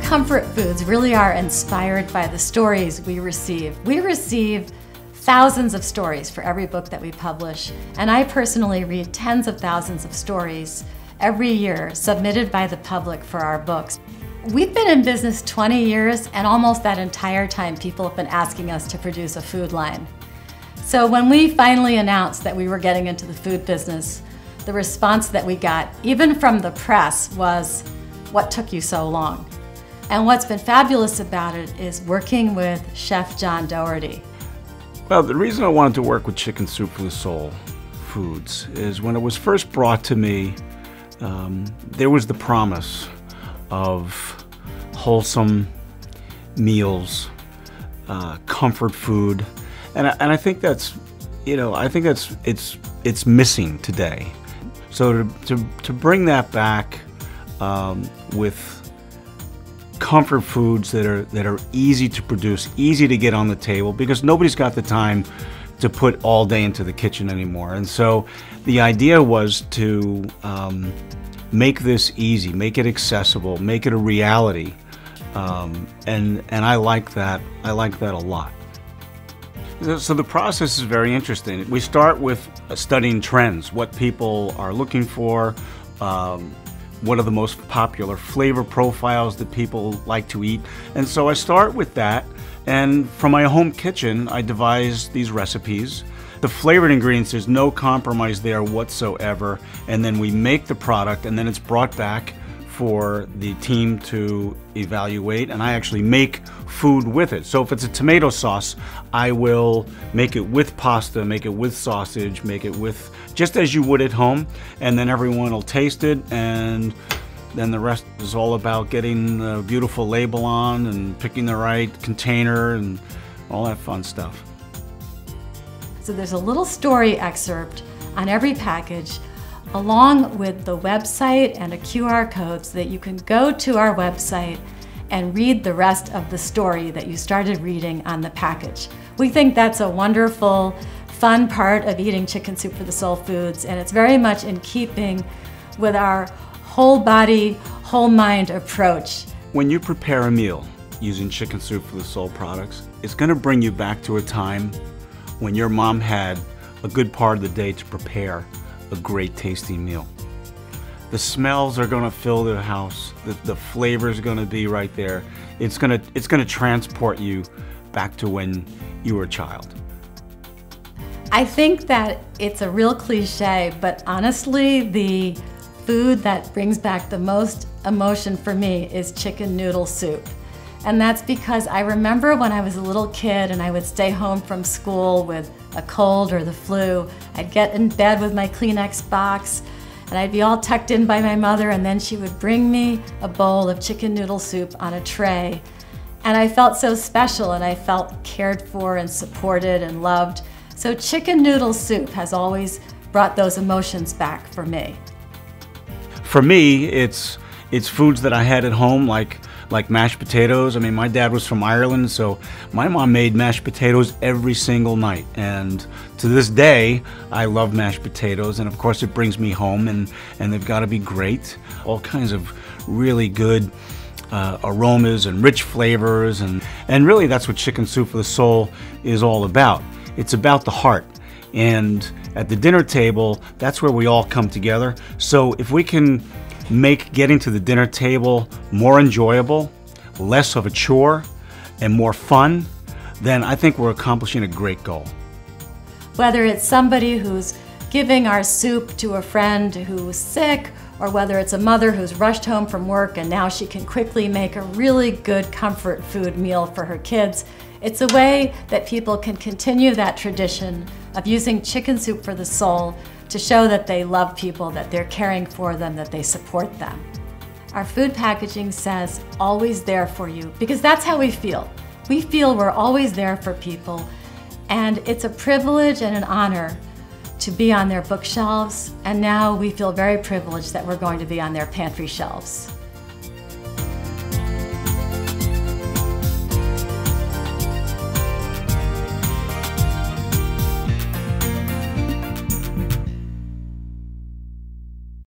comfort foods really are inspired by the stories we receive. We receive thousands of stories for every book that we publish, and I personally read tens of thousands of stories every year submitted by the public for our books. We've been in business 20 years, and almost that entire time people have been asking us to produce a food line. So when we finally announced that we were getting into the food business, the response that we got, even from the press, was, "What took you so long?" And what's been fabulous about it is working with Chef John Doherty. Well, the reason I wanted to work with Chicken Soup for the Soul Foods is when it was first brought to me, there was the promise of wholesome meals, comfort food, and I think that's, it's missing today. So to bring that back with comfort foods that are easy to produce, easy to get on the table, because nobody's got the time to put all day into the kitchen anymore. And so the idea was to make this easy, make it accessible, make it a reality, and I like that. I like that a lot. So the process is very interesting. We start with studying trends, what people are looking for, what are the most popular flavor profiles that people like to eat. And so I start with that, and from my home kitchen, I devise these recipes. The flavored ingredients, there's no compromise there whatsoever, and then we make the product, and then it's brought back for the team to evaluate, and I actually make food with it. So if it's a tomato sauce, I will make it with pasta, make it with sausage, make it with, just as you would at home, and then everyone will taste it, and then the rest is all about getting a beautiful label on and picking the right container and all that fun stuff. So there's a little story excerpt on every package, along with the website and a QR code, so that you can go to our website and read the rest of the story that you started reading on the package. We think that's a wonderful, fun part of eating Chicken Soup for the Soul Foods, and it's very much in keeping with our whole body, whole mind approach. When you prepare a meal using Chicken Soup for the Soul products, it's going to bring you back to a time when your mom had a good part of the day to prepare a great tasting meal. The smells are going to fill the house. The flavors are going to be right there. It's going to transport you back to when you were a child. I think that it's a real cliche, but honestly, the food that brings back the most emotion for me is chicken noodle soup. And that's because I remember when I was a little kid and I would stay home from school with a cold or the flu, I'd get in bed with my Kleenex box and I'd be all tucked in by my mother, and then she would bring me a bowl of chicken noodle soup on a tray. And I felt so special, and I felt cared for and supported and loved. So chicken noodle soup has always brought those emotions back for me. For me, it's foods that I had at home, like mashed potatoes. I mean, my dad was from Ireland, so my mom made mashed potatoes every single night. And to this day, I love mashed potatoes, and of course it brings me home, and they've got to be great. All kinds of really good aromas and rich flavors, and really that's what Chicken Soup for the Soul is all about. It's about the heart. And at the dinner table, that's where we all come together. So if we can make getting to the dinner table more enjoyable, less of a chore, and more fun, then I think we're accomplishing a great goal. Whether it's somebody who's giving our soup to a friend who's sick, or whether it's a mother who's rushed home from work and now she can quickly make a really good comfort food meal for her kids, it's a way that people can continue that tradition of using Chicken Soup for the Soul to show that they love people, that they're caring for them, that they support them. Our food packaging says, always there for you, because that's how we feel. We feel we're always there for people, and it's a privilege and an honor to be on their bookshelves, and now we feel very privileged that we're going to be on their pantry shelves.